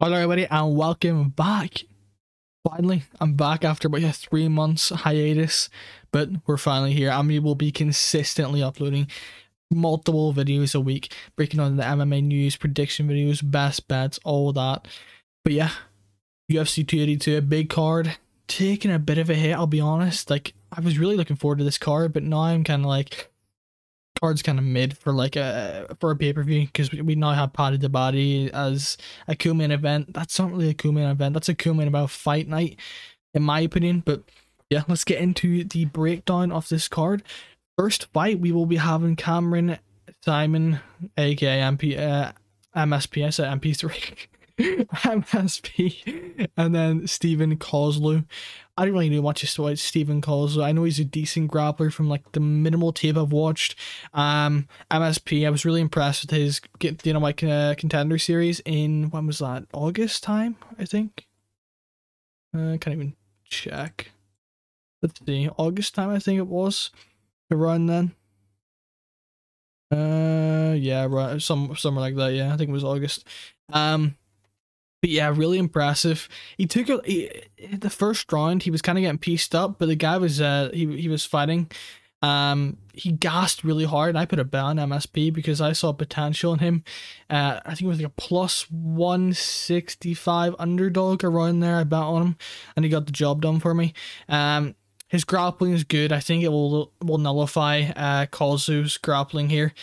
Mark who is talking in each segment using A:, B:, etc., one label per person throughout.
A: Hello everybody and welcome back. Finally, I'm back after about a 3 months hiatus, but we're finally here and we will be consistently uploading multiple videos a week, breaking on the MMA news, prediction videos, best bets, all that. But yeah, UFC 282, a big card, taking a bit of a hit, I'll be honest. Like, I was really looking forward to this card, but now I'm kind of like, card's kind of mid for like a pay-per-view, because we now have Paddy the Body as a cool main event. That's not really a cool main event, that's a cool main about fight night in my opinion. But yeah, let's get into the breakdown of this card. First fight, we will be having Cameron Simon, aka MSP, I said MP3 MSP, and then Stephen Kozlov. I don't really know much about Stephen Kozlov. I know he's a decent grappler from like the minimal tape I've watched. MSP, I was really impressed with his Contender series in, when was that, August time, I think. Can't even check. Let's see, August time I think it was, around then. Yeah, right, somewhere like that. Yeah, I think it was August. But yeah, really impressive. He took the first round. He was kind of getting pieced up, but the guy was he was fighting. He gassed really hard. And I put a bet on MSP because I saw potential in him. I think it was like a plus 165 underdog around there. I bet on him, and he got the job done for me. His grappling is good. I think it will nullify Kozlov's grappling here.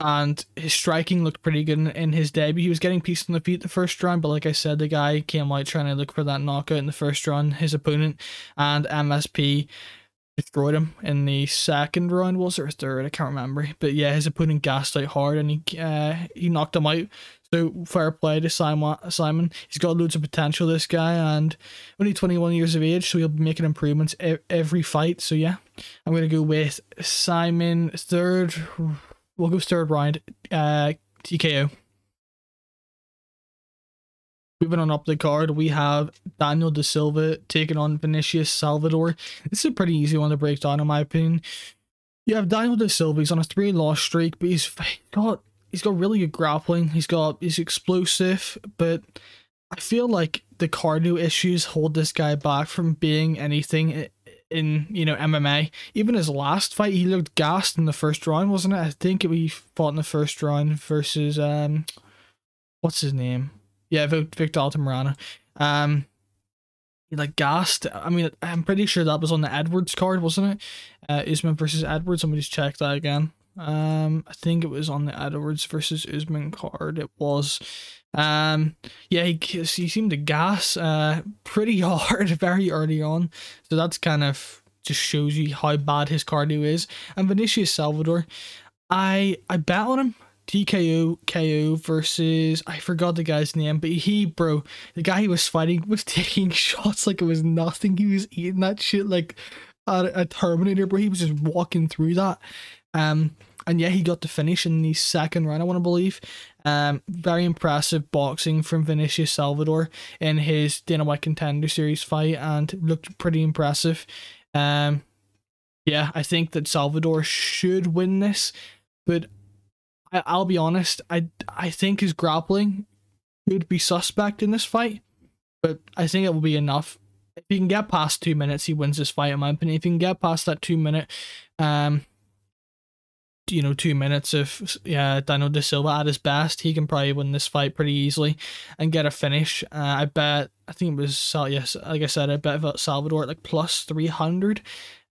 A: And his striking looked pretty good in his debut. He was getting pieced on the feet the first round, but like I said, the guy came out trying to look for that knockout in the first round, his opponent, and MSP destroyed him in the second round, was it, or third? I can't remember. But yeah, his opponent gassed out hard and he knocked him out. So fair play to Simon. He's got loads of potential, this guy, and only 21 years of age, so he'll be making improvements every fight. So yeah, I'm going to go with Simon third. We'll go third round, TKO. Moving on up the card, we have Daniel Da Silva taking on Vinicius Salvador. This is a pretty easy one to break down, in my opinion. You have Daniel Da Silva. He's on a 3-loss streak, but he's got really good grappling. He's explosive, but I feel like the cardio issues hold this guy back from being anything in, you know, MMA. Even his last fight, he looked gassed in the first round, wasn't it? I think we fought in the first round versus what's his name? Yeah, Victor Altamirano. He like gassed. I mean, I'm pretty sure that was on the Edwards card, wasn't it? Usman versus Edwards. Let me just check that again. I think it was on the Edwards versus Usman card. It was. Yeah, he seemed to gas pretty hard very early on, so that's kind of just shows you how bad his cardio is. And Vinicius Salvador, I bet on him. TKO KO versus, I forgot the guy's name, but the guy he was fighting was taking shots like it was nothing. He was eating that shit like a Terminator, bro. He was just walking through that. And yeah, he got the finish in the second round, I want to believe. Very impressive boxing from Vinicius Salvador in his Dana White Contender Series fight, and looked pretty impressive. Yeah, I think that Salvador should win this, but I'll be honest, I think his grappling could be suspect in this fight, but I think it will be enough. If he can get past 2 minutes, he wins this fight, in my opinion. If he can get past that 2 minute, 2 minutes of Daniel Da Silva at his best, he can probably win this fight pretty easily and get a finish. I think it was, yes, like I said, I bet about Salvador at like plus 300,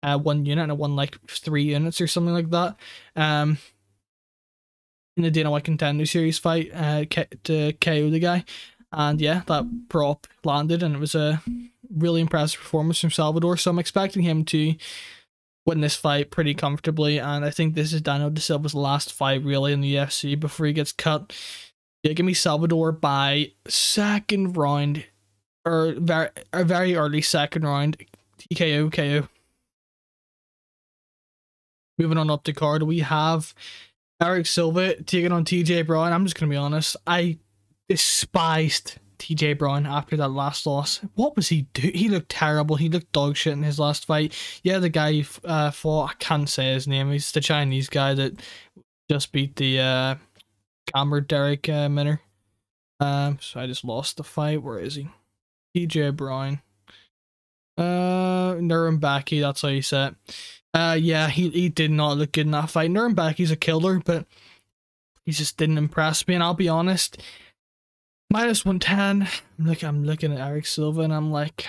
A: 1 unit, and it won like 3 units or something like that. In the Dana White Contender Series fight, to KO the guy. And yeah, that prop landed, and it was a really impressive performance from Salvador. So I'm expecting him to win this fight pretty comfortably, and I think this is Daniel Da Silva's last fight really in the UFC before he gets cut. Yeah, give me Salvador by second round, or very early second round, TKO KO. Moving on up the card, we have Eric Silva taking on TJ Brown. I'm just going to be honest, I despised TJ Brown after that last loss. What was he doing? He looked terrible. He looked dog shit in his last fight. Yeah, the guy he fought, I can't say his name. He's the Chinese guy that just beat the Cameron Derek Minner. So I just lost the fight. Where is he? TJ Brown. Nuremberg, that's how you say it. Yeah, he did not look good in that fight. Nuremberg's a killer, but he just didn't impress me, and I'll be honest, minus 110, I'm looking at Eric Silva, and I'm like,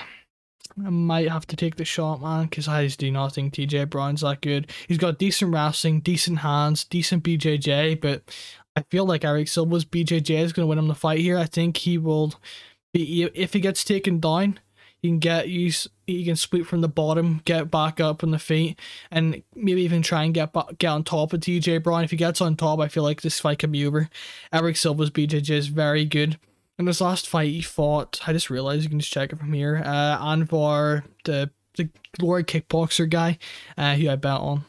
A: I might have to take the shot, man, because I just do not think TJ Brown's that good. He's got decent wrestling, decent hands, decent BJJ, but I feel like Eric Silva's BJJ is going to win him the fight here. I think he will be, if he gets taken down, he can sweep from the bottom, get back up on the feet, and maybe even try and get on top of TJ Brown. If he gets on top, I feel like this fight can be over. Eric Silva's BJJ is very good. In this last fight he fought, I just realized you can just check it from here, Anvar, the glory kickboxer guy, who I bet on.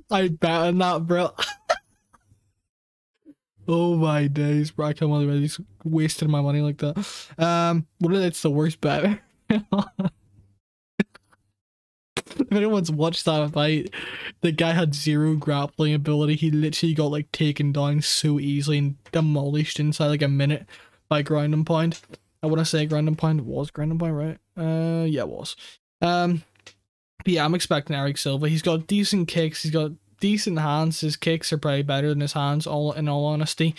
A: I bet on that, bro. Oh my days, bro! I can't believe I just wasted my money like that. Well, it's the worst bet. If anyone's watched that fight, the guy had zero grappling ability. He literally got like taken down so easily and demolished inside like a minute by ground and pound. I want to say ground and pound. It was ground and pound, right? Yeah, it was. But yeah, I'm expecting Eric Silva. He's got decent kicks. He's got decent hands. His kicks are probably better than his hands, in all honesty,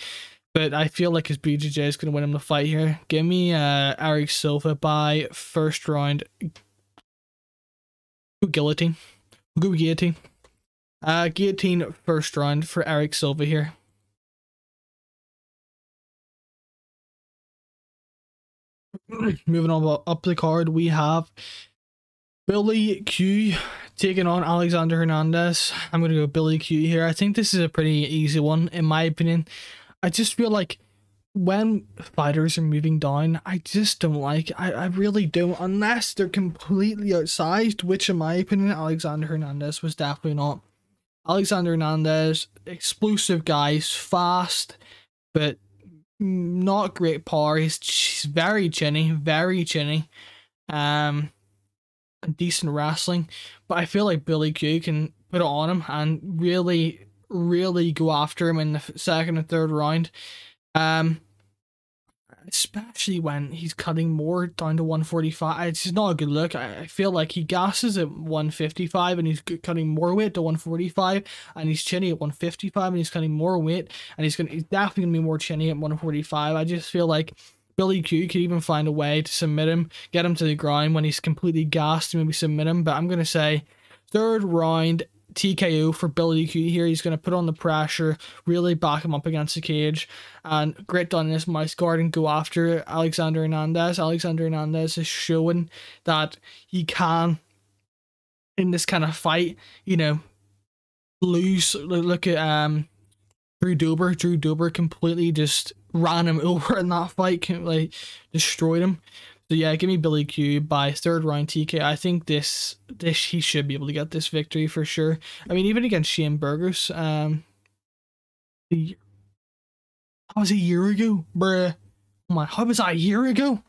A: but I feel like his BJJ is going to win him the fight here. Give me Eric Silva by first round guillotine. Guillotine first round for Eric Silva here. Moving on up the card, we have Billy Q taking on Alexander Hernandez. I'm going to go Billy Q here. I think this is a pretty easy one, in my opinion. I just feel like when fighters are moving down, I just don't like it. I really don't, unless they're completely outsized, which in my opinion, Alexander Hernandez was definitely not. Alexander Hernandez, explosive guys, fast, but not great power. He's very chinny, decent wrestling, but I feel like Billy Q can put it on him and really go after him in the second and third round, especially when he's cutting more down to 145. It's just not a good look. I feel like he gasses at 155 and he's cutting more weight to 145, and he's chinny at 155 and he's cutting more weight, and he's definitely gonna be more chinny at 145. I just feel like Billy Q could even find a way to submit him, get him to the ground when he's completely gassed, and maybe submit him. But I'm going to say third round TKO for Billy Q here. He's going to put on the pressure, really back him up against the cage, and grit down this mouse guard and go after Alexander Hernandez. Alexander Hernandez is showing that he can, in this kind of fight, you know, lose. Look at Drew Dober. Drew Dober completely just ran him over in that fight, like destroyed him. So yeah, give me Billy Q by third round TK. I think this he should be able to get this victory for sure. I mean, even against Shane Burgos, that was a year ago, bruh. Oh my, how was that a year ago?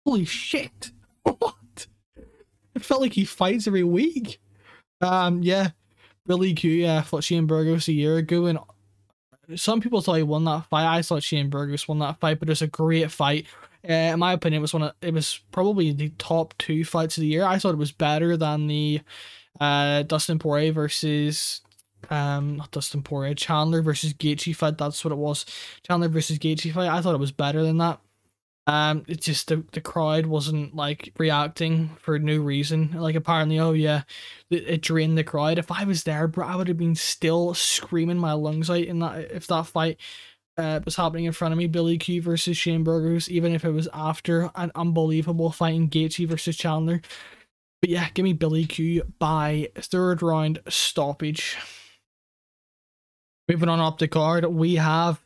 A: Holy shit! What? It felt like he fights every week. Yeah, Billy Q fought Shane Burgos a year ago, and some people thought he won that fight. I thought Shane Burgos won that fight, but it was a great fight. In my opinion, it was probably the top 2 fights of the year. I thought it was better than the Dustin Poirier versus not Dustin Poirier, Chandler versus Gaethje fight. That's what it was. Chandler versus Gaethje fight. I thought it was better than that. It's just the crowd wasn't like reacting for no reason. Like apparently, oh yeah, it drained the crowd. If I was there, bro, I would have been still screaming my lungs out in that if that fight was happening in front of me. Billy Q versus Shane Burgos, even if it was after an unbelievable fight in Gaethje versus Chandler. But yeah, give me Billy Q by third round stoppage. Moving on up the card, we have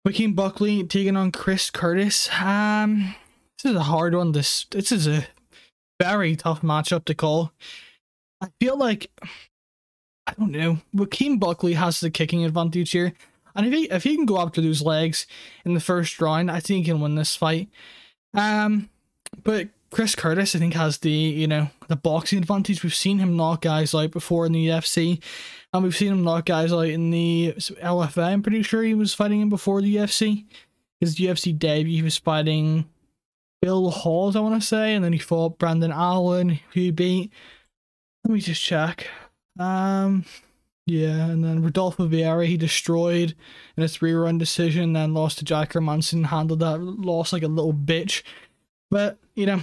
A: Joaquin Buckley taking on Chris Curtis. This is a hard one. This is a very tough matchup to call. I feel like, I don't know, Joaquin Buckley has the kicking advantage here, and if he can go after those legs in the first round, I think he can win this fight. But Chris Curtis, I think, has the, you know, the boxing advantage. We've seen him knock guys out before in the UFC, and we've seen him knock guys out in the LFA. I'm pretty sure he was fighting him before the UFC. His UFC debut, he was fighting Bill Hawes, I want to say, and then he fought Brandon Allen, who he beat. Let me just check. Yeah, and then Rodolfo Vieira he destroyed in a 3-round decision, then lost to Jack Hermanson, handled that loss like a little bitch. But, you know,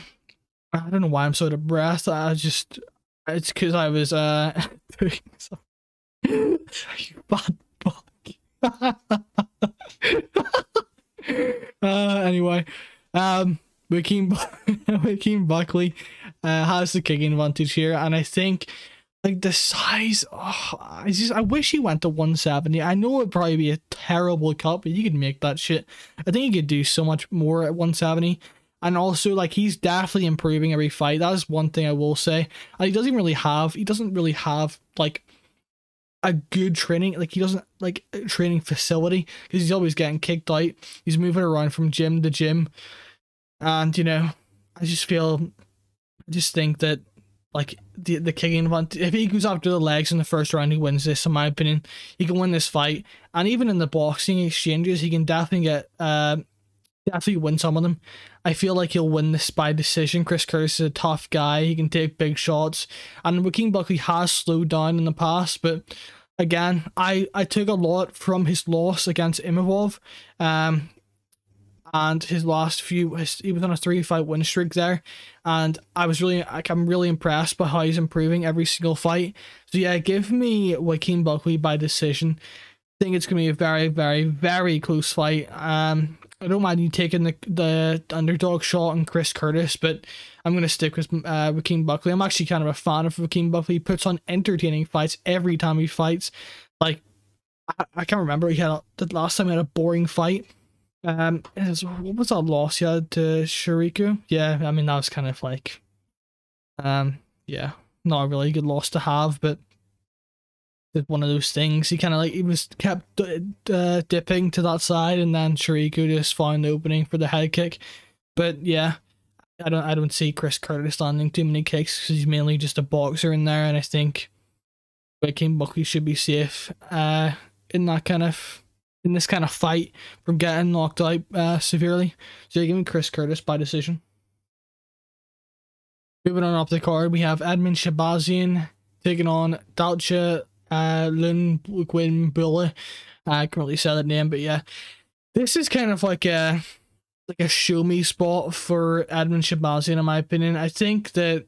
A: I don't know why I'm so out of breath. It's because I was doing something. You bad fuck. Anyway, Joaquin Buckley has the kicking advantage here, and I think, like, the size, I wish he went to 170. I know it'd probably be a terrible cut, but you could make that shit. I think he could do so much more at 170. And also, like, he's definitely improving every fight. That is one thing I will say. And he doesn't really have, like, a good training, like, he doesn't, like, a training facility, because he's always getting kicked out. He's moving around from gym to gym. And, you know, I just think that, like, the kicking advantage, if he goes after the legs in the first round, he wins this, in my opinion. He can win this fight. And even in the boxing exchanges, he can definitely definitely win some of them. I feel like he'll win this by decision. Chris Curtis is a tough guy. He can take big shots. And Joaquin Buckley has slowed down in the past, but again, I took a lot from his loss against Imavov. And his last few, he was on a 3-fight win streak there, and I'm really impressed by how he's improving every single fight. So yeah, give me Joaquin Buckley by decision. I think it's gonna be a very, very, very close fight. I don't mind you taking the underdog shot on Chris Curtis, but I'm gonna stick with Joaquin Buckley. I'm actually kind of a fan of Joaquin Buckley. He puts on entertaining fights every time he fights. Like, I can't remember the last time he had a boring fight. What was that loss he had to Shuriku? Yeah, I mean, that was kind of like, yeah, not a really good loss to have, but it's one of those things. He kind of like, he was kept dipping to that side, and then Shuriku just found the opening for the head kick. But yeah, I don't see Chris Curtis landing too many kicks, because he's mainly just a boxer in there, and I think Joaquin Buckley should be safe in this kind of fight from getting knocked out severely. So yeah, give me Chris Curtis by decision. Moving on up the card, we have Edmund Shabazian taking on Dalcha Lundgren-Bulle. I can't really say that name, but yeah, this is kind of like a show me spot for Edmund Shabazian, in my opinion. I think that,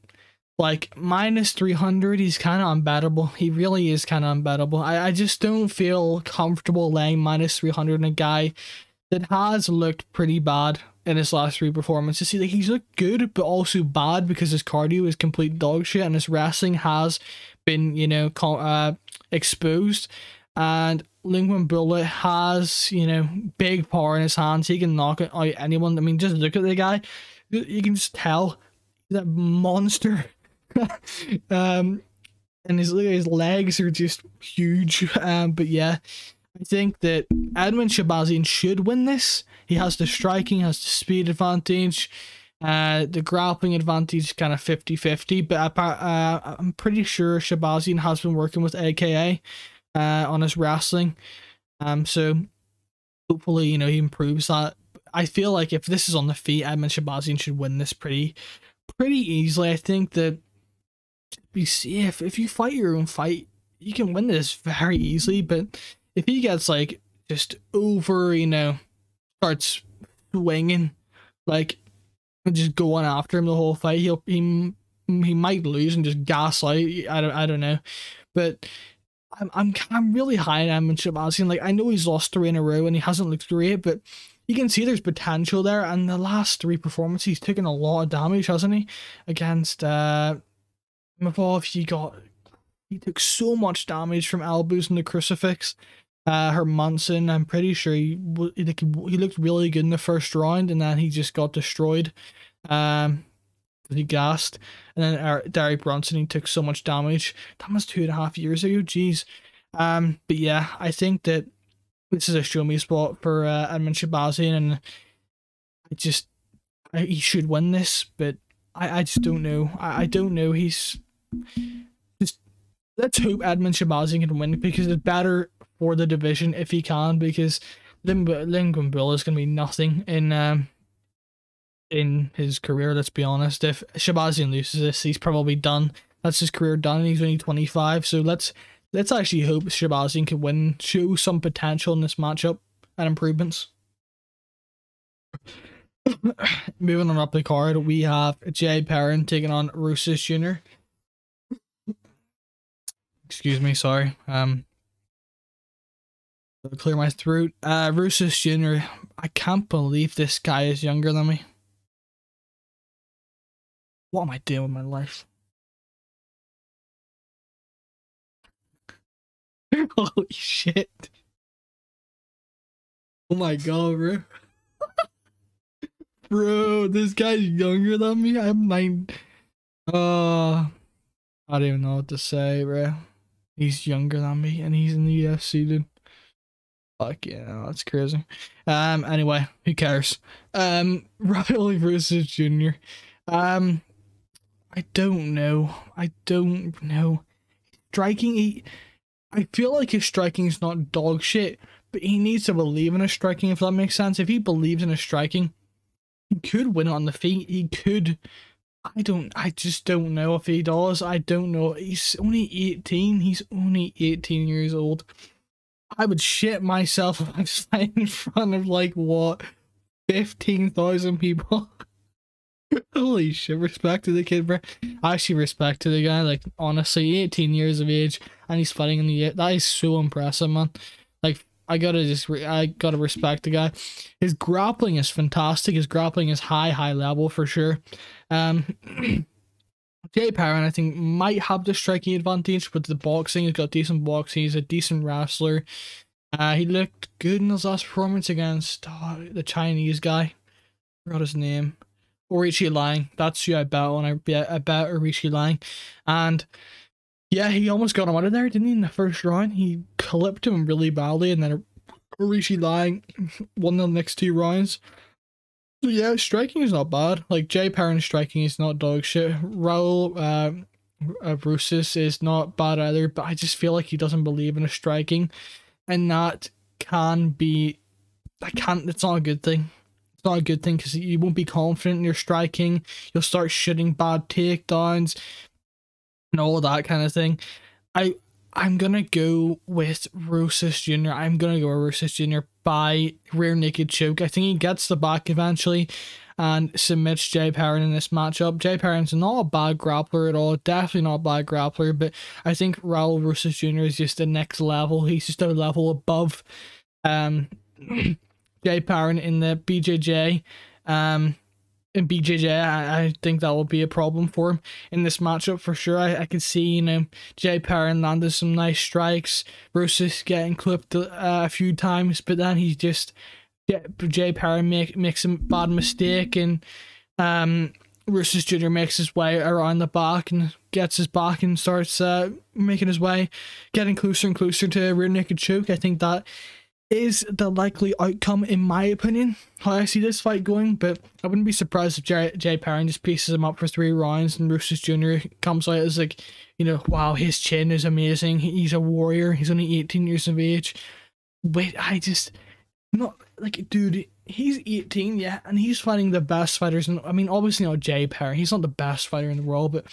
A: like, minus 300, he's kind of unbettable. He really is kind of unbettable. I just don't feel comfortable laying minus 300 on a guy that has looked pretty bad in his last 3 performances. See, like, he's looked good, but also bad because his cardio is complete dog shit, and his wrestling has been, you know, exposed. And Lundgren-Bulle has, you know, big power in his hands. He can knock out anyone. I mean, just look at the guy. You can just tell that monster. And his legs are just huge. But yeah, I think that Edmund Shabazian should win this. He has the striking, has the speed advantage, the grappling advantage kind of 50-50, but I'm pretty sure Shabazian has been working with AKA on his wrestling, so hopefully, you know, he improves that. I feel like if this is on the feet, Edmund Shabazian should win this pretty easily. I think that, to be safe, if you fight your own fight, you can win this very easily. But if he gets, like, just over, you know, starts swinging, like, and just going after him the whole fight, he might lose and just gas out. I don't know, but I'm really high on Edmund Shabazian. Like, I know he's lost 3 in a row and he hasn't looked great, but you can see there's potential there. And the last 3 performances, he's taken a lot of damage, hasn't he? Against Mavov, he took so much damage from elbows and the crucifix. Hermanson, I'm pretty sure he looked really good in the first round, and then he just got destroyed. He gassed. And then Derek Brunson, he took so much damage. That was 2.5 years ago, jeez. But yeah, I think that this is a show me spot for Edmund Shabazian, and he should win this, but I just don't know. I don't know. He's just, let's hope Edmund Shabazian can win, because it's better for the division if he can, because Lincoln Bill is going to be nothing in his career, let's be honest. If Shabazian loses this, he's probably done. That's his career done, and he's only 25. So let's actually hope Shabazian can win, show some potential in this matchup and improvements. Moving on up the card, we have Jay Perrin taking on Rusas Jr. Excuse me, sorry. Clear my throat. Rusas Jr. I can't believe this guy is younger than me. What am I doing with my life? Holy shit. Oh my god, bro. Bro, this guy's younger than me. I'm 9. I don't even know what to say, bro. He's younger than me, and he's in the UFC, dude. Fuck yeah, that's crazy. Anyway, who cares? Riley versus Jr. I don't know. Striking, I feel like his striking is not dog shit, but he needs to believe in his striking, if that makes sense. If he believes in his striking, he could win on the feet. He could. I just don't know if he does. I don't know. He's only 18. He's only 18 years old. I would shit myself if I was fighting in front of, like, what, 15,000 people. Holy shit, respect to the kid, bro. I actually respect to the guy, like, honestly, 18 years of age, and he's fighting in the, that is so impressive, man. Like, I gotta respect the guy. His grappling is fantastic. His grappling is high level for sure. Jay Perrin, I think, might have the striking advantage, but the boxing, he's got decent boxing. He's a decent wrestler. He looked good in his last performance against the Chinese guy. I forgot his name. Orishi Lang. That's who I bet on. I bet Orishi Lang. And yeah, he almost got him out of there, didn't he, in the first round? He clipped him really badly, and then Orishi Lang won the next 2 rounds. So yeah, striking is not bad. Like, Jay Perrin's striking is not dog shit. Raul Rusas is not bad either, but I just feel like he doesn't believe in his striking, and that can be, it's not a good thing. It's not a good thing, because you won't be confident in your striking. You'll start shooting bad takedowns and all that kind of thing. I'm gonna go with Rusas Jr. I'm gonna go with Rusas Jr. by rear naked choke. I think he gets the back eventually and submits Jay Perrin in this matchup. Jay Perrin's not a bad grappler at all, definitely not a bad grappler, but I think Raul Rusas Jr. is just the next level. He's just a level above Jay Perrin in the BJJ. In BJJ, I think that will be a problem for him in this matchup for sure. I could see, you know, Jay Perrin landed some nice strikes, Rusas getting clipped a few times, but then he just, Jay Perrin makes a bad mistake, and Rusas Jr. makes his way around the back and gets his back and starts making his way, getting closer and closer to a rear naked choke. I think that is the likely outcome, in my opinion, how I see this fight going, but I wouldn't be surprised if Jay Perrin just pieces him up for 3 rounds and Rusas Jr. comes out as, like, you know, wow, his chin is amazing, he's a warrior, he's only 18 years of age. Wait, not, like, dude, he's 18, yeah, and he's fighting the best fighters, and I mean, obviously not Jay Perrin, he's not the best fighter in the world, but,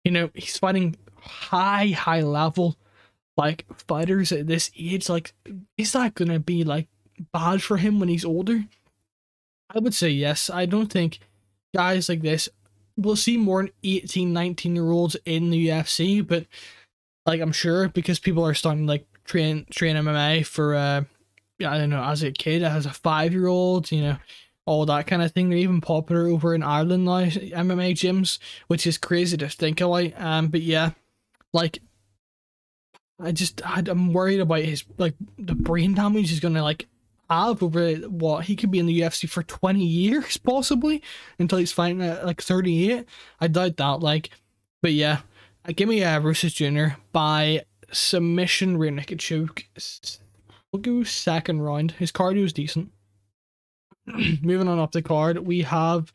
A: you know, he's fighting high level, like, fighters at this age. Like, is that gonna be, like, bad for him when he's older? I would say yes. I don't think guys like this, we'll see more 18, 19-year-olds in the UFC, but, like, I'm sure, because people are starting to, like, train MMA for I don't know, as a kid, as a 5-year-old, you know, all that kind of thing. They're even popular over in Ireland now, MMA gyms, which is crazy to think about. But yeah, like, I'm worried about his, like, the brain damage he's gonna, like, have over what he could be in the UFC for 20 years possibly, until he's fighting at, like, 38. I doubt that, like, but yeah, give me Rusas Jr. by submission rear naked choke. We'll go 2nd round. His cardio is decent. Moving on up the card, we have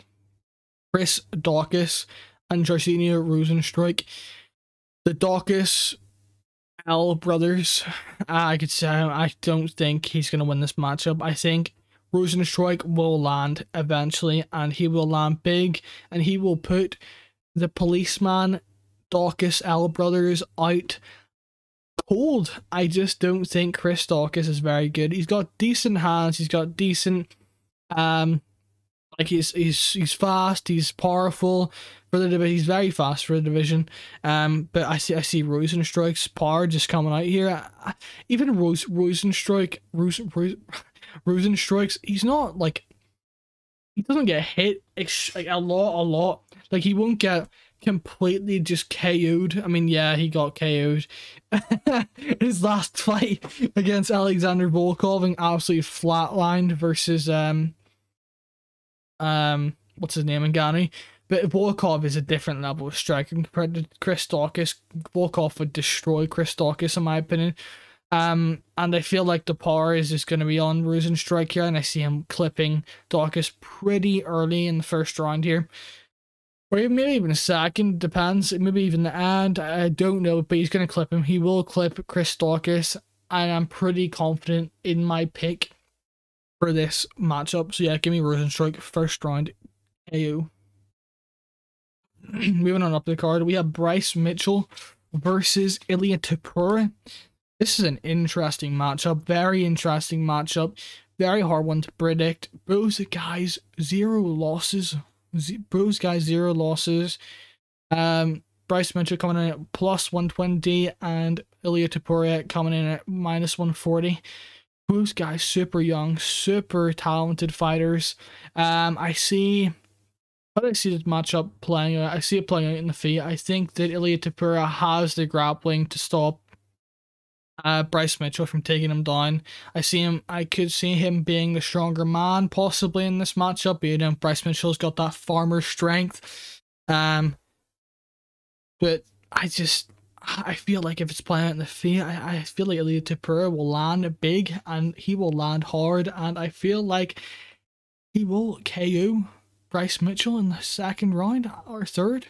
A: Chris Daukaus and Jairzinho Rozenstruik. The Daukaus L brothers, I could say I don't think he's going to win this matchup. I think Rozenstruik will land eventually, and he will land big, and he will put the policeman Daukaus L brothers out cold. I just don't think Chris Daukaus is very good. He's got decent hands, he's got decent like he's fast, he's powerful for the division. He's very fast for the division. But I see Rozenstruik's power just coming out here. Even Rozenstruik's, he's not like, he doesn't get hit like a lot. Like he won't get completely just KO'd. I mean, yeah, he got KO'd. His last fight against Alexander Volkov and absolutely flatlined versus what's his name, Ngannou. But Volkov is a different level of striking compared to Chris Daukaus. Volkov would destroy Chris Daukaus in my opinion. And I feel like the power is just going to be on Rozenstruik here, and I see him clipping Daukaus pretty early in the first round here. Or maybe even a second, depends. Maybe even the end, I don't know, but he's going to clip him. He will clip Chris Daukaus, and I'm pretty confident in my pick for this matchup. So yeah, give me Rozenstruik first round KO. Moving on up the card, we have Bryce Mitchell versus Ilia Topuria. This is an interesting matchup, very interesting matchup, very hard one to predict. Both guys 0 losses. Bryce Mitchell coming in at plus 120 and Ilia Topuria coming in at minus 140. Both guys super young, super talented fighters. I see this matchup playing out. I see it playing out in the feet. I think that Ilia Topuria has the grappling to stop Bryce Mitchell from taking him down. I could see him being the stronger man possibly in this matchup, but you know, Bryce Mitchell's got that farmer strength. But I feel like if it's playing out in the feet, I feel like Ilia Topuria will land big and he will land hard, and I feel like he will KO Bryce Mitchell in the second round or third.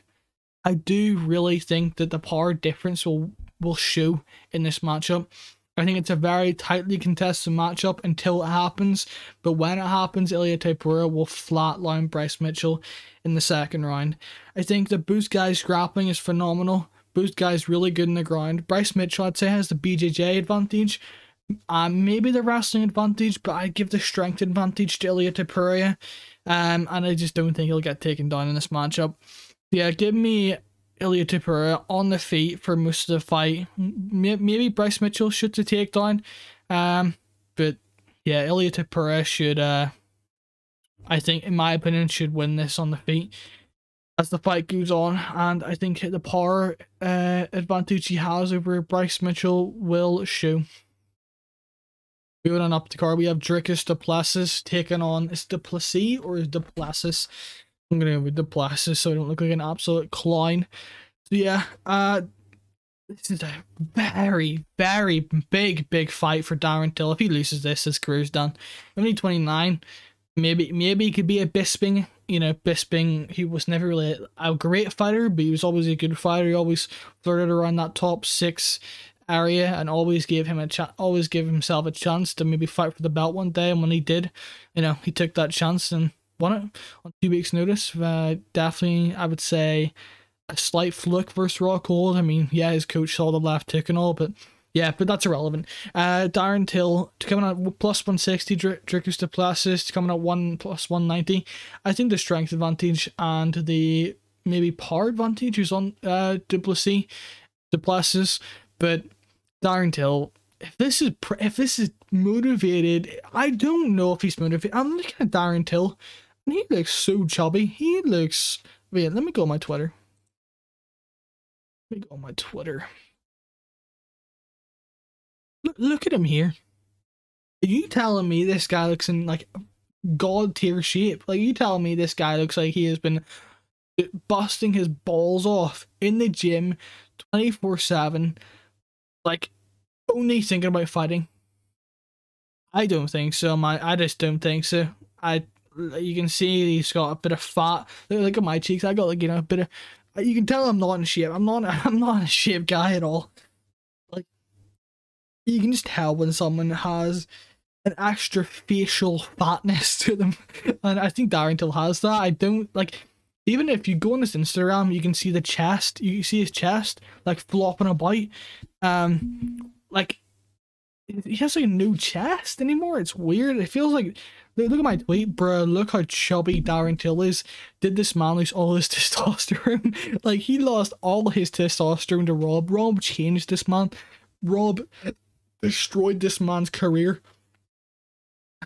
A: I do really think that the power difference will show in this matchup. I think it's a very tightly contested matchup until it happens, but when it happens, Ilia Topuria will flatline Bryce Mitchell in the second round. I think the Boost guy's grappling is phenomenal. Boost guy's really good in the ground. Bryce Mitchell, I'd say, has the BJJ advantage. Maybe the wrestling advantage, but I'd give the strength advantage to Ilia Topuria. And I just don't think he'll get taken down in this matchup. Yeah, give me Ilia Topuria on the feet for most of the fight. Maybe Bryce Mitchell shoots a takedown. But yeah, Ilia Topuria should, I think, in my opinion, should win this on the feet as the fight goes on. And I think the power advantage he has over Bryce Mitchell will show. Moving on up the card, we have Dricus Du Plessis taking on, is Duplessis or is Duplessis? I'm going to go with Duplessis so I don't look like an absolute clown. So yeah, this is a very, very big fight for Darren Till. If he loses this, his career's done. Only 29. Maybe he could be a Bisping. You know, Bisping, he was never really a great fighter, but he was always a good fighter. He always flirted around that top 6 area and always gave himself a chance to maybe fight for the belt one day. And when he did, you know, he took that chance and won it on 2 weeks' notice. Definitely, I would say, a slight fluke versus Rockhold. I mean, yeah, his coach saw the left hook and all, but yeah, but that's irrelevant. Darren Till coming out plus 160, Dricus Du Plessis coming out plus 190. I think the strength advantage and the maybe power advantage is on Du Plessis, but Darren Till, if this is motivated, I don't know if he's motivated. I'm looking at Darren Till, and he looks so chubby. He looks. Wait, let me go on my Twitter. Look at him here. Are you telling me this guy looks in like god tier shape? Like, you telling me this guy looks like he has been busting his balls off in the gym 24/7, like only thinking about fighting? I don't think so, man. I just don't think so. You can see he's got a bit of fat. Look at my cheeks. I got like, you know, a bit of. You can tell I'm not in shape. I'm not. I'm not a shape guy at all. Like, you can just tell when someone has an extra facial fatness to them, and I think Darren Till has that. I don't like. Even if you go on his Instagram, you can see the chest. You see his chest like flopping about. Like he has like no chest anymore. It's weird. It feels like, look at my tweet, bro. Look how chubby Darren Till is. Did this man lose all his testosterone? Like, he lost all his testosterone to Rob. Rob changed this man. Rob destroyed this man's career.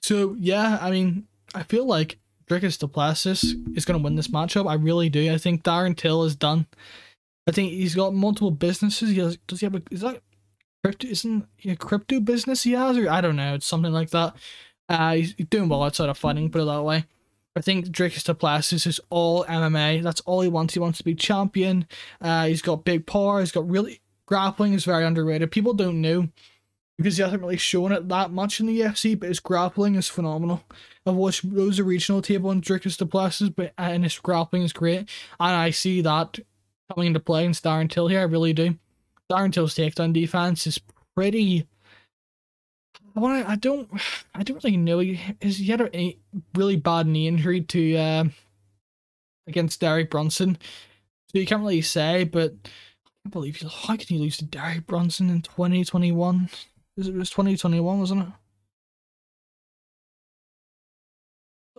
A: So yeah, I mean, I feel like Dricus Du Plessis is going to win this matchup. I really do. I think Darren Till is done. I think he's got multiple businesses. He has. Does he have a? Is that crypto? Isn't he a crypto business he has? Or I don't know. It's something like that. He's doing well outside of fighting. Put it that way. I think Dricus Du Plessis is all MMA. That's all he wants. He wants to be champion. He's got big power. He's got really grappling is very underrated. People don't know, because he hasn't really shown it that much in the UFC, but his grappling is phenomenal. I've watched loads of regional table on Dricus Du Plessis, and his grappling is great. And I see that coming into play in Darren Till here, I really do. Darren Till's takedown defense is pretty... I don't really know. He had a really bad knee injury to against Derek Brunson, so you can't really say, but I can't believe how can he lose to Derek Brunson in 2021? It was 2021, wasn't it?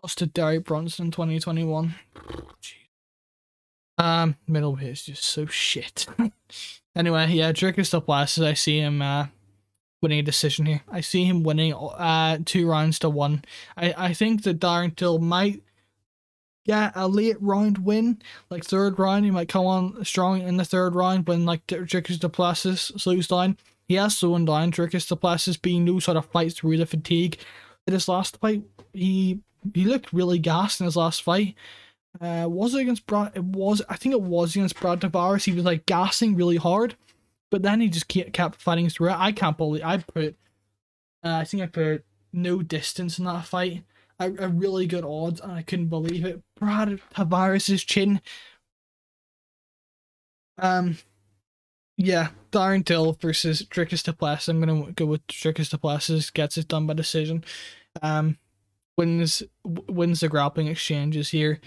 A: Lost to Derek Brunson in 2021. Middleweight is just so shit. Anyway, yeah, Dricus Du Plessis, I see him winning a decision here. I see him winning 2 rounds to 1. I think that Darren Till might get a late round win, like 3rd round. He might come on strong in the 3rd round when like Dricus Du Plessis slows down. He has slowed down Dricus Du Plessis, being no sort of fight through the fatigue. In his last fight, he looked really gassed in his last fight. Was it against Brad? I think it was against Brad Tavares. He was like gassing really hard, but then he just kept fighting through it. I can't believe I think I put no distance in that fight. A really good odds, and I couldn't believe it. Brad Tavares' chin. Yeah, Darren Till versus Dricus Du Plessis. I'm gonna go with Dricus Du Plessis. Gets it done by decision. Wins the grappling exchanges here.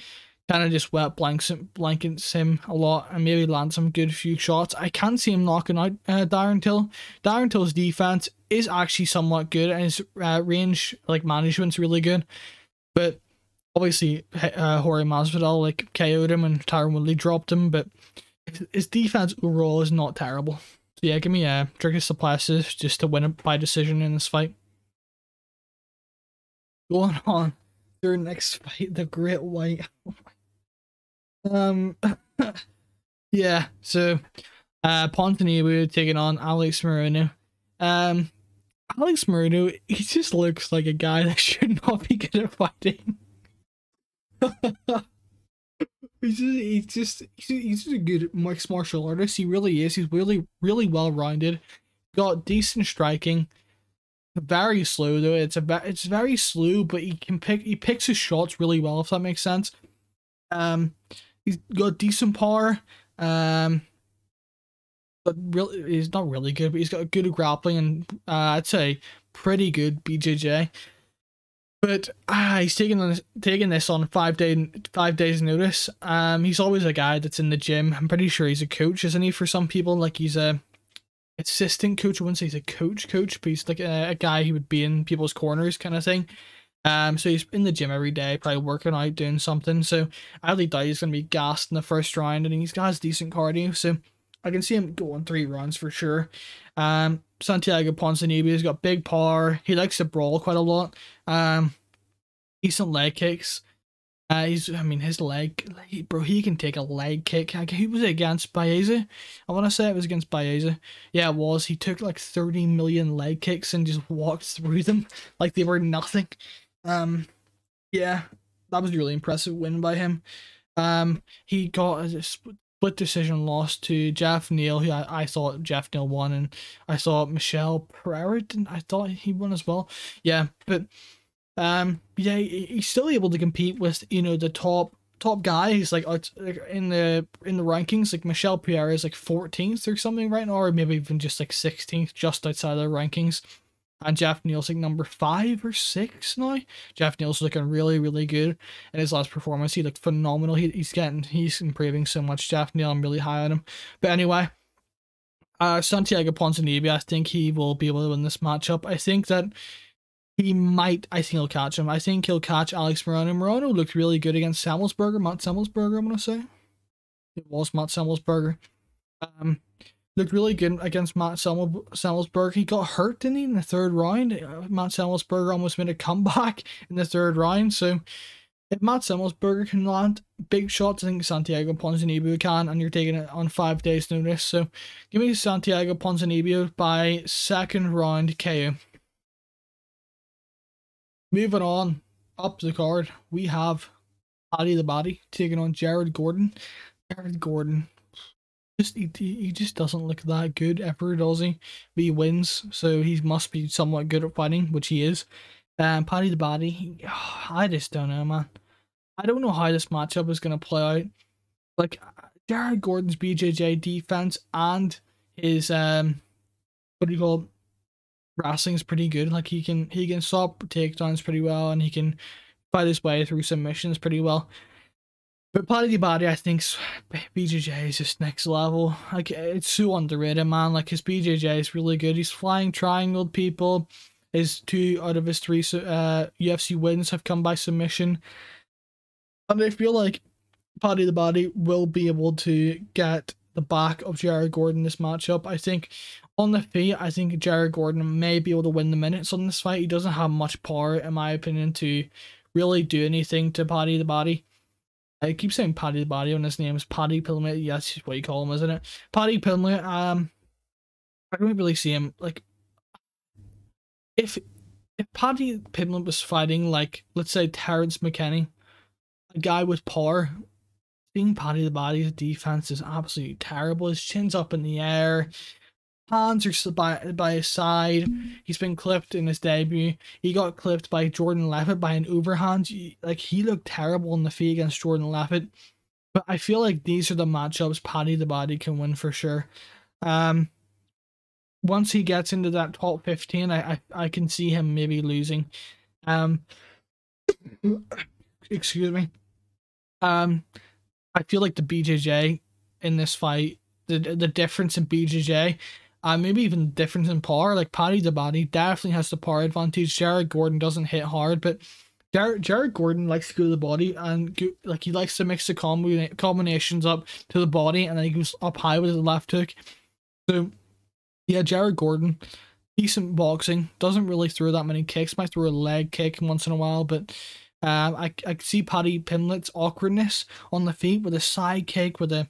A: Kind of just blankets him a lot, and maybe land some good few shots. I can't see him knocking out Darren Till. Darren Till's defense is actually somewhat good, and his range management's really good. But obviously, Jorge Masvidal KO'd him, and Tyron Woodley dropped him. But his defense overall is not terrible. So yeah, give me Dricus Du Plessis just to win it by decision in this fight. Going on to our next fight, the Great White. Yeah, so Ponzinibbio taking on Alex Morono. Alex Morono, he just looks like a guy that should not be good at fighting. he's just a good mixed martial artist. He really is. He's really well rounded. Got decent striking. Very slow though. It's very slow, but he picks his shots really well, if that makes sense. He's got decent power. But really, he's not really good, but he's got good grappling and I'd say pretty good BJJ. But he's taking this on 5 days notice. He's always a guy that's in the gym. I'm pretty sure he's a coach, isn't he? For some people, like he's a assistant coach. I wouldn't say he's a coach, but he's like a guy who would be in people's corners kind of thing. So he's in the gym every day, probably working out, doing something. So I really doubt he's gonna be gassed in the first round, and he's got decent cardio, so I can see him going 3 rounds for sure. Santiago Ponzinibbio's got big power. He likes to brawl quite a lot. Decent leg kicks. His leg, bro, he can take a leg kick. Who was it against? Baeza? I want to say it was against Baeza. Yeah, it was. He took like 30 million leg kicks and just walked through them like they were nothing. Yeah, that was a really impressive win by him. He got a split decision loss to Jeff Neal, who I thought Jeff Neal won, and I thought Michel Pereira I thought he won as well. Yeah, but Yeah, he's still able to compete with, you know, the top guys like in the rankings. Like Michel Pierre is like 14th or something right now, or maybe even just like 16th, just outside the rankings. And Jeff Neal's like number 5 or 6 now. Jeff Neal's looking really, really good in his last performance. He looked phenomenal. He's improving so much. Jeff Neal, I'm really high on him. But anyway, Santiago Ponzinibbio, I think he will be able to win this matchup. I think that I think he'll catch him. I think he'll catch Alex Morono. Morono looked really good against Matt Semmelsberger, I'm going to say. It was Matt Semmelsberger. Looked really good against Matt Semmelsberger. He got hurt, didn't he, in the 3rd round? Matt Semmelsberger almost made a comeback in the 3rd round. So if Matt Semmelsberger can land big shots, I think Santiago Ponzinibbio can, and you're taking it on 5 days' notice. So give me Santiago Ponzinibbio by 2nd round KO. Moving on up the card, we have Paddy the Baddy taking on Jared Gordon. Jared Gordon, he just doesn't look that good ever, does he? But he wins, so he must be somewhat good at fighting, which he is. Paddy the Baddy, I just don't know, man. I don't know how this matchup is going to play out. Like, Jared Gordon's BJJ defense and his, what do you call it? Wrestling is pretty good. Like, he can stop takedowns pretty well, and he can fight his way through submissions pretty well. But Paddy the Baddy, I think BJJ is just next level. Like, it's so underrated, man. Like, his BJJ is really good. He's flying triangled people. His 2 out of his 3 UFC wins have come by submission. And I feel like Paddy the Baddy will be able to get the back of Jared Gordon this matchup. I think on the feet, I think Jared Gordon may be able to win the minutes on this fight. He doesn't have much power, in my opinion, to really do anything to Paddy the Baddy. I keep saying Paddy the Baddy when his name is Paddy Pimblett. Yeah, that's what you call him, isn't it? Paddy Pimblett, I don't really see him, like, if Paddy Pimblett was fighting, like, let's say Terrence McKinney, a guy with power, seeing Paddy the Baddy's defense is absolutely terrible. His chin's up in the air, hands are by his side. He's been clipped in his debut. He got clipped by Jordan Levitt by an overhand. Like, he looked terrible in the feet against Jordan Levitt. But I feel like these are the matchups Paddy the Baddy can win for sure. Once he gets into that top 15, I can see him maybe losing. Excuse me. I feel like the BJJ in this fight, the difference in BJJ, maybe even the difference in power, like Paddy the Baddy definitely has the power advantage. Jared Gordon doesn't hit hard, but Jared Gordon likes to go to the body, and like, he likes to mix the combinations up to the body, and then he goes up high with the left hook. So yeah, Jared Gordon, decent boxing, doesn't really throw that many kicks, might throw a leg kick once in a while, but I see Paddy Pimblett's awkwardness on the feet with a side kick, with a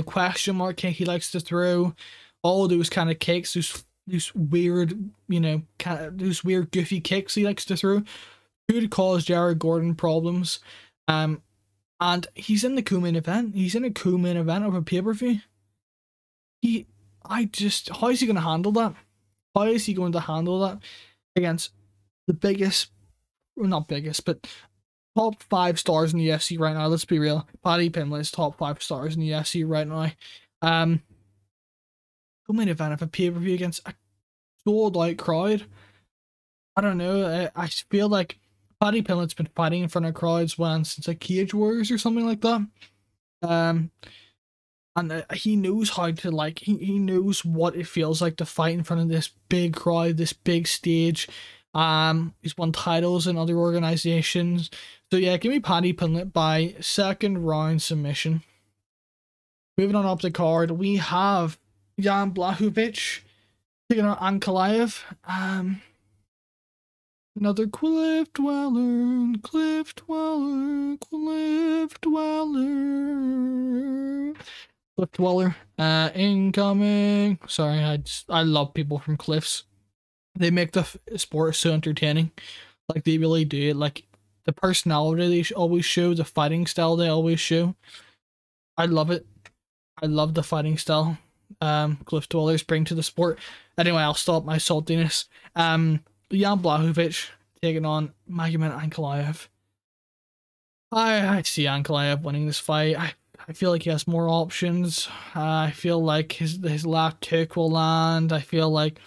A: question mark kick he likes to throw. All those kind of kicks, those weird, those weird goofy kicks he likes to throw, could cause Jared Gordon problems. And he's in the co-main event. He's in a co-main event of a pay-per-view. How is he going to handle that? How is he going to handle that against the biggest, well, not biggest, but top 5 stars in the UFC right now? Let's be real. Paddy Pimblett is top 5 stars in the UFC right now. Co-main event of a pay-per-view against a sold-out crowd. I don't know. I feel like Paddy Pimblett's been fighting in front of crowds since like Cage Warriors or something like that. And he knows how to, like, he knows what it feels like to fight in front of this big crowd, this big stage. He's won titles in other organizations. So yeah, give me Paddy Pimblett by 2nd round submission. Moving on up the card, we have Jan Blachowicz taking on Ankalaev. Another Cliff Dweller, incoming. Sorry, I love people from Cliffs. They make the sport so entertaining. Like, they really do. Like, the personality they always show, the fighting style they always show. I love it. I love the fighting style Cliff Dwellers bring to the sport. Anyway, I'll stop my saltiness. Jan Blachowicz taking on Magomed Ankalaev. I see Ankalaev winning this fight. I feel like he has more options. I feel like his left hook will land. I feel like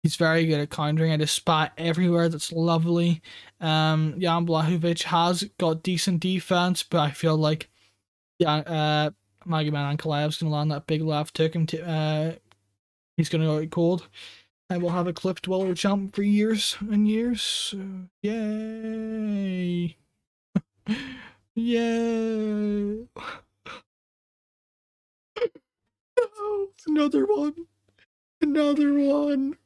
A: he's very good at countering. I just spot everywhere. That's lovely. Jan Blachowicz has got decent defense, but I feel like Magomed Ankalaev's gonna land that big left hook and he's gonna go out cold. And we'll have a clipped dweller champ for years and years. So, yay! Yay! No, another one. Another one.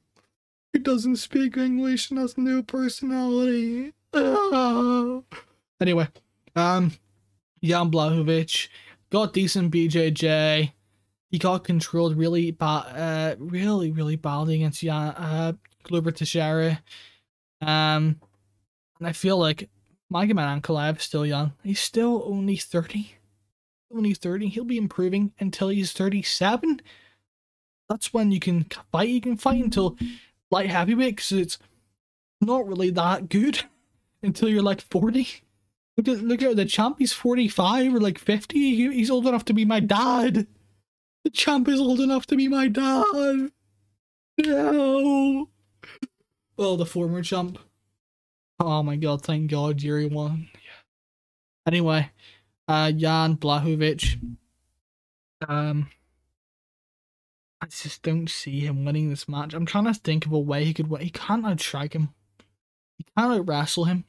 A: Who doesn't speak English and has no personality. Anyway, Jan Blachowicz got decent BJJ. He got controlled really bad, really badly against Glover Teixeira. And I feel like Magomed Ankalaev is still young. He's still only 30. Only 30. He'll be improving until he's 37. That's when you can fight. You can fight until light heavyweight because it's not really that good until you're like 40. Look at the champ. He's 45 or like 50. He's old enough to be my dad. The champ is old enough to be my dad. No. Well, the former champ. Oh my god, thank god Yuri won. Anyway, Jan Blachowicz. I just don't see him winning this match. I'm trying to think of a way he could win. He can't outstrike him. He can't out-wrestle him.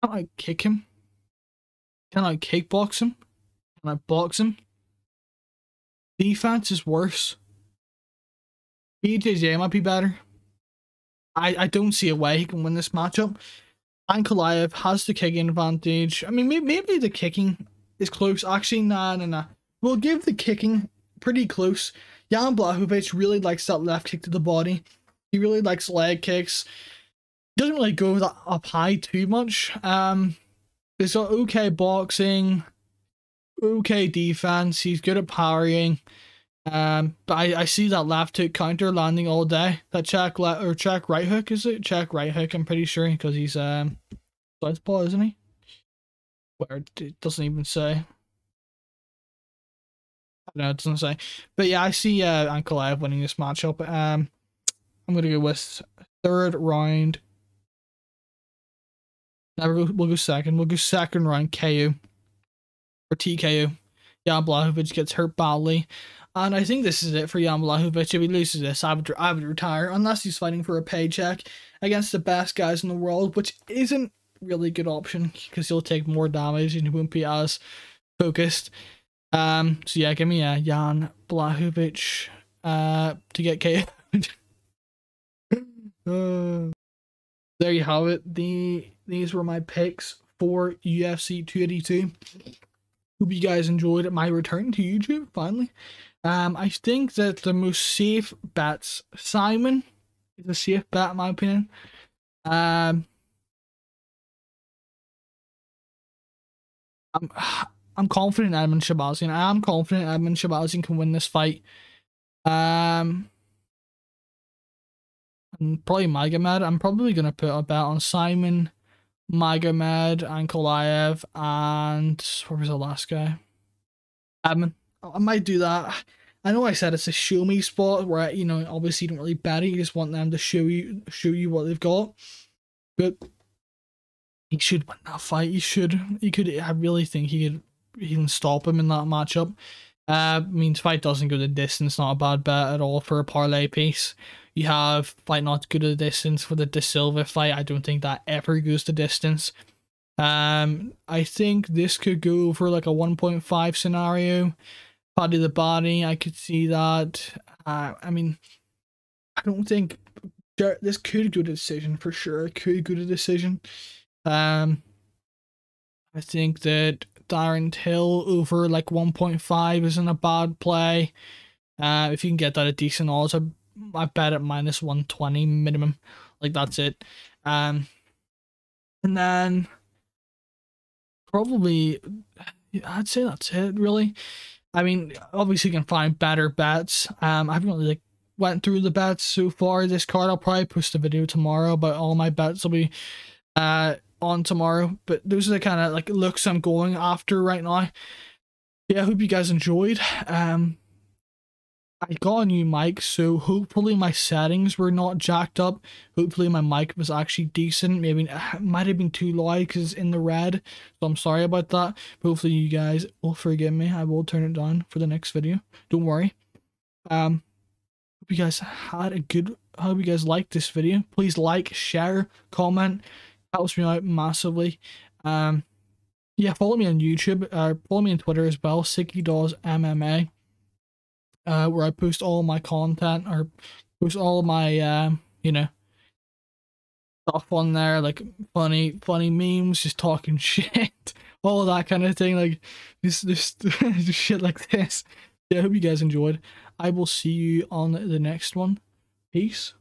A: He can't out-kick him. He can't out-kickbox him. He can't out-box him. Defense is worse. BJJ might be better. I don't see a way he can win this matchup. Ankalaev has the kicking advantage. I mean, maybe the kicking is close. Actually, nah. We'll give the kicking pretty close. Jan Blachowicz really likes that left kick to the body. He really likes leg kicks. He doesn't really go that up high too much. He's got okay boxing, okay defense. He's good at parrying. But I see that left hook counter landing all day. That check right hook, is it? Check right hook, I'm pretty sure, because he's southpaw, isn't he? Where it doesn't even say. No, it doesn't say. But yeah, I see Ankalaev winning this matchup. I'm gonna go with third round. Now we'll go second. We'll go second round KO or TKO. Jan Blachowicz gets hurt badly. And I think this is it for Jan Blachowicz. If he loses this, I would retire, unless he's fighting for a paycheck against the best guys in the world, which isn't really a good option because he'll take more damage and he won't be as focused. So yeah, give me Jan Blachowicz to get KO'd. There you have it. These were my picks for UFC 282. Hope you guys enjoyed my return to YouTube finally. I think that the most safe bets, Simon is a safe bet in my opinion. I'm confident Edmund Shabazian. I am confident Edmund Shabazian can win this fight. And probably Magomed. I'm probably gonna put a bet on Simon, Magomed, Ankalaev, and what was the last guy? Edmund. I might do that. I know I said it's a show me spot where obviously you don't really bet it. You just want them to show you what they've got. But he should win that fight. He should. I really think he can stop him in that matchup. Means fight doesn't go the distance. Not a bad bet at all for a parlay piece. You have fight not go to the distance for the De Silva fight. I don't think that ever goes the distance. I think this could go for like a 1.5 scenario. Body to body, I could see that. I mean, I don't think this could go to decision for sure. It could go to decision. I think that Darren Till over like 1.5 isn't a bad play. If you can get that at decent odds, I bet at minus 120 minimum. Like that's it. And then probably I'd say that's it really. I mean, obviously you can find better bets. I haven't really went through the bets so far this card. I'll probably post a video tomorrow, but all my bets will be on tomorrow. But those are the kind of like looks I'm going after right now. Yeah, I hope you guys enjoyed. I got a new mic, so hopefully my settings were not jacked up. Hopefully my mic was actually decent. Maybe it might have been too loud because it's in the red, so I'm sorry about that. But hopefully you guys will forgive me. I will turn it down for the next video. Don't worry. Hope you guys had a good. Hope you guys liked this video. Please like, share, comment. Helps me out massively. Yeah, follow me on YouTube. Follow me on Twitter as well. SickyDawes MMA. Where I post all my content, or post all my you know, stuff on there, like funny memes, just talking shit, all that kind of thing, like just shit like this. Yeah, I hope you guys enjoyed. I will see you on the next one. Peace.